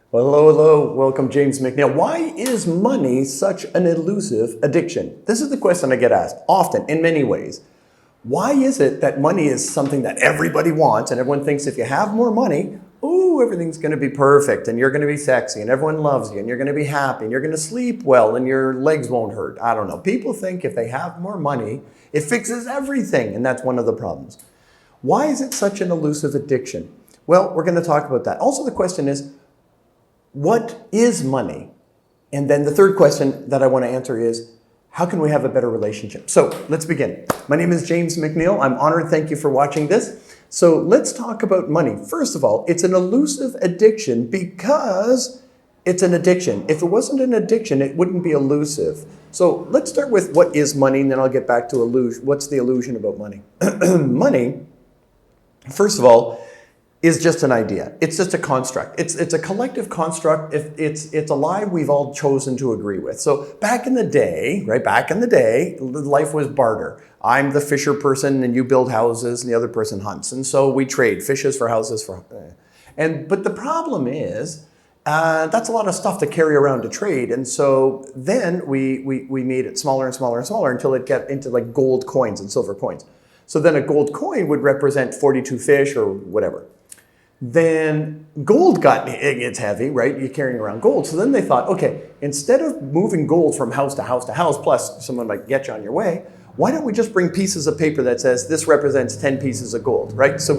Well, hello, hello. Welcome, James McNeil. Why is money such an elusive addiction? This is the question I get asked often in many ways. Why is it that money is something that everybody wants and everyone thinks if you have more money, ooh, everything's going to be perfect and you're going to be sexy and everyone loves you and you're going to be happy and you're going to sleep well and your legs won't hurt. I don't know. People think if they have more money, it fixes everything, and that's one of the problems. Why is it such an elusive addiction? Well, we're going to talk about that. Also, the question is, what is money? And then the third question that I want to answer is, how can we have a better relationship? So let's begin. My name is James McNeil. I'm honored. Thank you for watching this. So let's talk about money. First of all, it's an elusive addiction because it's an addiction. If it wasn't an addiction, it wouldn't be elusive. So let's start with what is money, and then I'll get back to illusion. What's the illusion about money? Money, first of all, is just an idea. It's just a construct. It's a collective construct. It's a lie we've all chosen to agree with. So back in the day, life was barter. I'm the fisher person and you build houses and the other person hunts. And so we trade fishes for houses but the problem is, that's a lot of stuff to carry around to trade. And so then we made it smaller and smaller and smaller until it got into like gold coins and silver coins. So then a gold coin would represent 42 fish or whatever. Then gold it's heavy, right? You're carrying around gold. So then they thought, okay, instead of moving gold from house to house to house, plus someone might get you on your way, why don't we just bring pieces of paper that says this represents 10 pieces of gold, right? So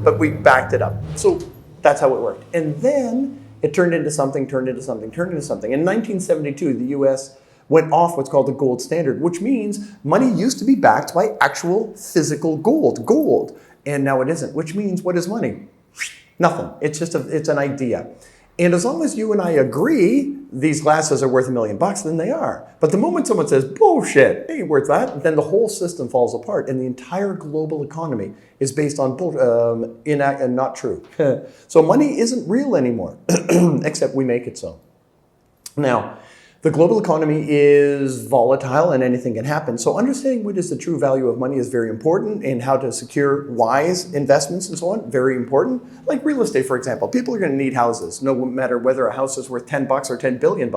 but we backed it up. So that's how it worked. And then it turned into something. In 1972, the US went off what's called the gold standard, which means money used to be backed by actual physical gold. And now it isn't, which means what is money? Nothing. It's an idea. And as long as you and I agree these glasses are worth $1 million, then they are. But the moment someone says, bullshit, they ain't worth that, then the whole system falls apart. And the entire global economy is based on and not true. So money isn't real anymore, except we make it so. Now, the global economy is volatile and anything can happen. So understanding what is the true value of money is very important, and how to secure wise investments and so on, very important. Like real estate, for example. People are going to need houses, no matter whether a house is worth $10 or $10 billion.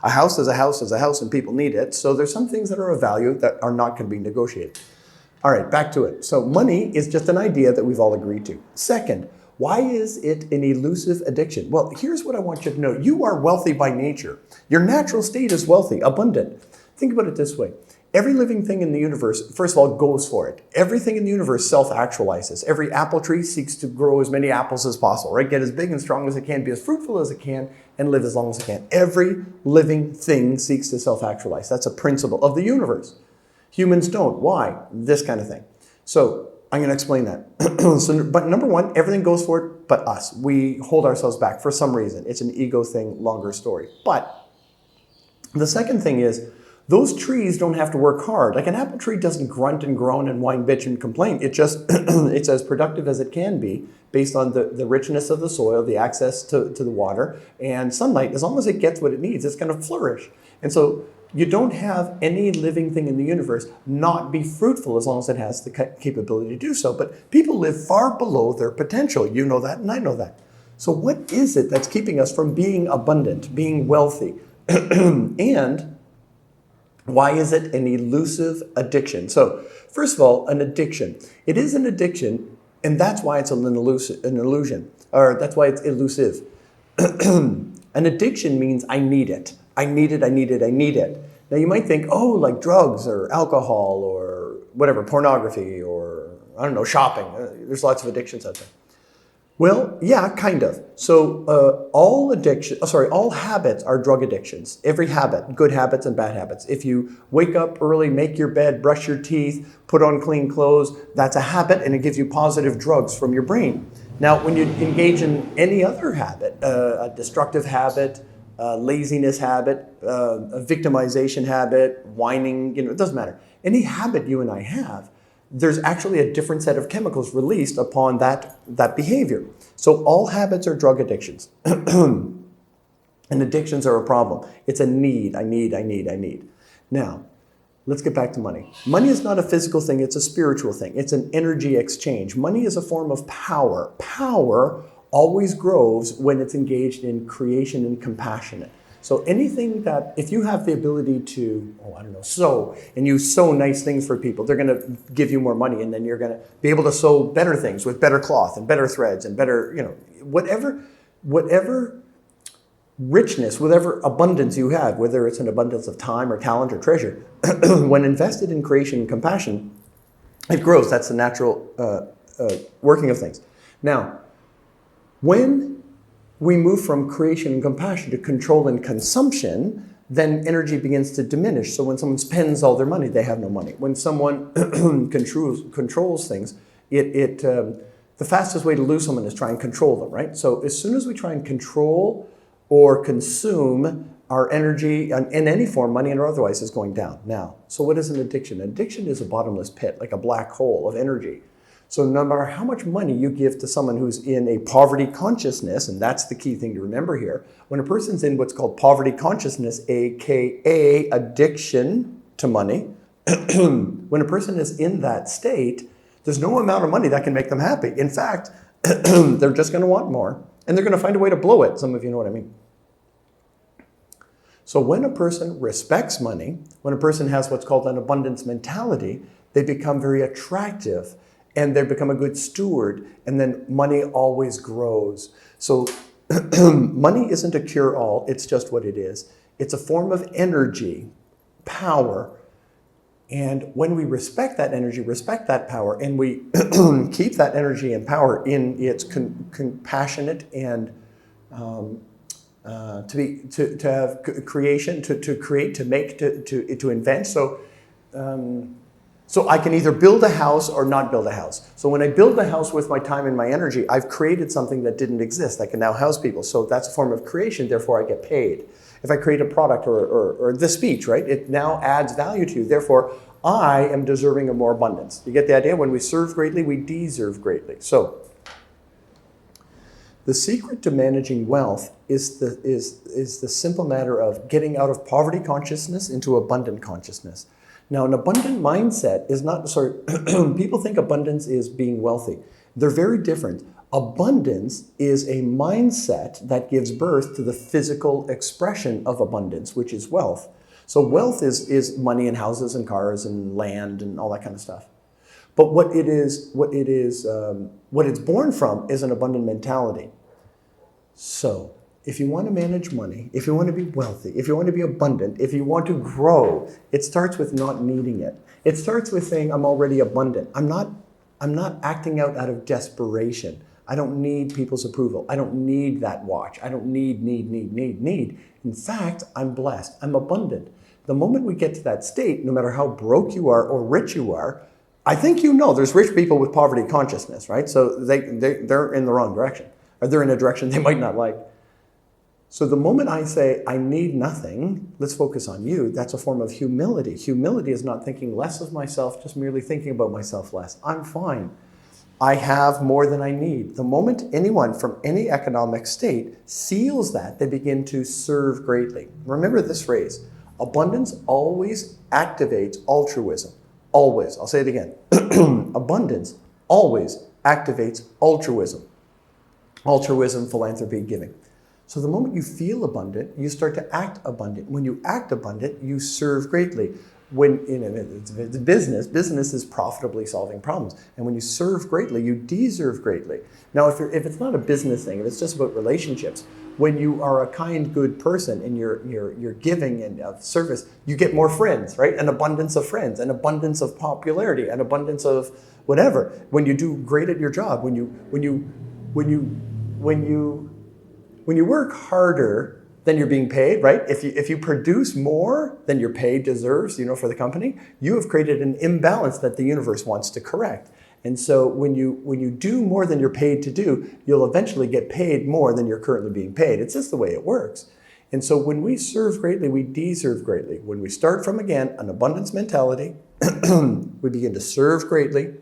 A house is a house and people need it. So there's some things that are of value that are not going to be negotiated. All right, back to it. So money is just an idea that we've all agreed to. Second, why is it an elusive addiction? Well, here's what I want you to know. You are wealthy by nature. Your natural state is wealthy, abundant. Think about it this way. Every living thing in the universe, first of all, goes for it. Everything in the universe self-actualizes. Every apple tree seeks to grow as many apples as possible, right? Get as big and strong as it can, be as fruitful as it can, and live as long as it can. Every living thing seeks to self-actualize. That's a principle of the universe. Humans don't. Why? This kind of thing. So I'm going to explain that. But number one, everything goes for it but us. We hold ourselves back for some reason. It's an ego thing, longer story. But the second thing is, those trees don't have to work hard. Like an apple tree doesn't grunt and groan and whine, bitch, and complain. It just, it's as productive as it can be based on the richness of the soil, the access to the water, and sunlight. As long as it gets what it needs, it's going to flourish. And so you don't have any living thing in the universe not be fruitful as long as it has the capability to do so. But people live far below their potential. You know that, and I know that. So what is it that's keeping us from being abundant, being wealthy? And why is it an elusive addiction? So first of all, an addiction. It is an addiction, and that's why it's an illusion, or that's why it's elusive. An addiction means I need it. I need it. Now you might think, oh, like drugs or alcohol or whatever, pornography or, I don't know, shopping. There's lots of addictions out there. Well, yeah, kind of. So all habits are drug addictions. Every habit, good habits and bad habits. If you wake up early, make your bed, brush your teeth, put on clean clothes, that's a habit, and it gives you positive drugs from your brain. Now, when you engage in any other habit, a destructive habit, laziness habit, a victimization habit, whining, it doesn't matter. Any habit you and I have, there's actually a different set of chemicals released upon that behavior. So all habits are drug addictions. And addictions are a problem. It's a need. I need. Now, let's get back to money. Money is not a physical thing. It's a spiritual thing. It's an energy exchange. Money is a form of power. Power always grows when it's engaged in creation and compassionate. So anything that, if you have the ability to, sew, and you sew nice things for people, they're going to give you more money, and then you're going to be able to sew better things with better cloth and better threads and better, whatever richness, whatever abundance you have, whether it's an abundance of time or talent or treasure, when invested in creation and compassion, it grows. That's the natural working of things. Now, when we move from creation and compassion to control and consumption, then energy begins to diminish. So when someone spends all their money, they have no money. When someone controls things, the fastest way to lose someone is try and control them, right? So as soon as we try and control or consume our energy in any form, money or otherwise, is going down. Now, so what is an addiction? Addiction is a bottomless pit, like a black hole of energy. So no matter how much money you give to someone who's in a poverty consciousness, and that's the key thing to remember here, when a person's in what's called poverty consciousness, aka addiction to money, when a person is in that state, there's no amount of money that can make them happy. In fact, they're just going to want more, and they're going to find a way to blow it. Some of you know what I mean. So when a person respects money, when a person has what's called an abundance mentality, they become very attractive and they become a good steward, and then money always grows. So money isn't a cure-all, it's just what it is. It's a form of energy, power, and when we respect that energy, respect that power, and we keep that energy and power in its compassionate and to have creation, to create, to make, to invent. So I can either build a house or not build a house. So when I build a house with my time and my energy, I've created something that didn't exist. I can now house people. So that's a form of creation, therefore I get paid. If I create a product or this speech, right, it now adds value to you. Therefore, I am deserving of more abundance. You get the idea? When we serve greatly, we deserve greatly. So the secret to managing wealth is the simple matter of getting out of poverty consciousness into abundant consciousness. Now, an abundant mindset is not, people think abundance is being wealthy. They're very different. Abundance is a mindset that gives birth to the physical expression of abundance, which is wealth. So wealth is money and houses and cars and land and all that kind of stuff. But what it's born from is an abundant mentality. So if you want to manage money, if you want to be wealthy, if you want to be abundant, if you want to grow, it starts with not needing it. It starts with saying, I'm already abundant. I'm not acting out of desperation. I don't need people's approval. I don't need that watch. I don't need. In fact, I'm blessed. I'm abundant. The moment we get to that state, no matter how broke you are or rich you are, I think you know there's rich people with poverty consciousness, right? So they're in the wrong direction, or they're in a direction they might not like. So the moment I say, I need nothing, let's focus on you, that's a form of humility. Humility is not thinking less of myself, just merely thinking about myself less. I'm fine. I have more than I need. The moment anyone from any economic state feels that, they begin to serve greatly. Remember this phrase, abundance always activates altruism. Always. I'll say it again. Abundance always activates altruism. Altruism, philanthropy, giving. So the moment you feel abundant, you start to act abundant. When you act abundant, you serve greatly. When it's business is profitably solving problems. And when you serve greatly, you deserve greatly. Now, if it's not a business thing, if it's just about relationships, when you are a kind, good person and you're giving and of service, you get more friends, right? An abundance of friends, an abundance of popularity, an abundance of whatever. When you do great at your job, when you work harder than you're being paid, right? If you produce more than your pay deserves, for the company, you have created an imbalance that the universe wants to correct. And so when you do more than you're paid to do, you'll eventually get paid more than you're currently being paid. It's just the way it works. And so when we serve greatly, we deserve greatly. When we start from, again, an abundance mentality, we begin to serve greatly.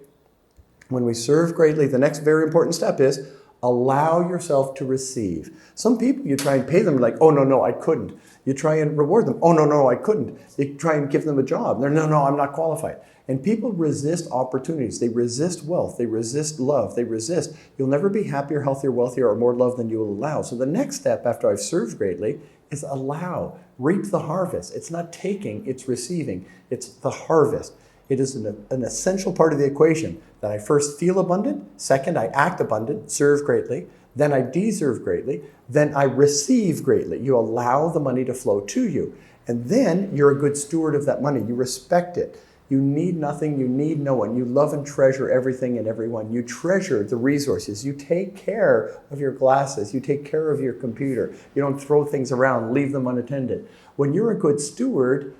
When we serve greatly, the next very important step is Allow yourself to receive. Some people, you try and pay them like, oh, no, I couldn't. You try and reward them. Oh, no, I couldn't. You try and give them a job. They're, no, I'm not qualified. And people resist opportunities. They resist wealth. They resist love. They resist. You'll never be happier, healthier, wealthier, or more loved than you will allow. So the next step after I've served greatly is allow. Reap the harvest. It's not taking, it's receiving. It's the harvest. It is an essential part of the equation that I first feel abundant, second, I act abundant, serve greatly, then I deserve greatly, then I receive greatly. You allow the money to flow to you, and then you're a good steward of that money. You respect it. You need nothing, you need no one. You love and treasure everything and everyone. You treasure the resources. You take care of your glasses. You take care of your computer. You don't throw things around, leave them unattended. When you're a good steward,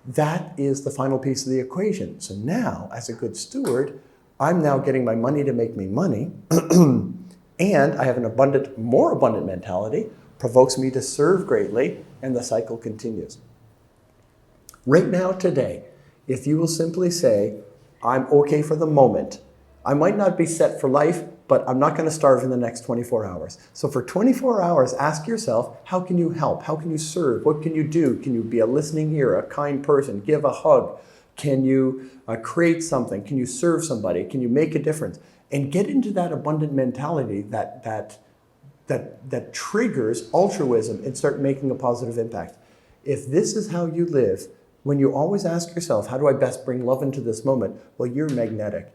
that is the final piece of the equation. So now, as a good steward, I'm now getting my money to make me money, and I have an abundant, more abundant mentality, provokes me to serve greatly, and the cycle continues. Right now, today, if you will simply say, I'm okay for the moment, I might not be set for life, but I'm not going to starve in the next 24 hours. So for 24 hours, ask yourself, how can you help? How can you serve? What can you do? Can you be a listening ear, a kind person, give a hug? Can you create something? Can you serve somebody? Can you make a difference? And get into that abundant mentality that triggers altruism and start making a positive impact. If this is how you live, when you always ask yourself, how do I best bring love into this moment? Well, you're magnetic.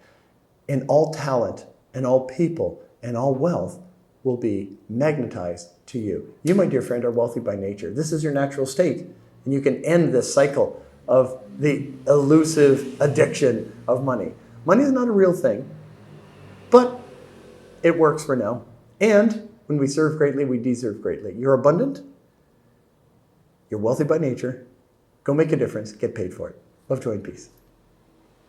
And all talent and all people and all wealth will be magnetized to you. You, my dear friend, are wealthy by nature. This is your natural state. And you can end this cycle of the elusive addiction of money. Money is not a real thing, but it works for now. And when we serve greatly, we deserve greatly. You're abundant. You're wealthy by nature. Go make a difference. Get paid for it. Love, joy, and peace.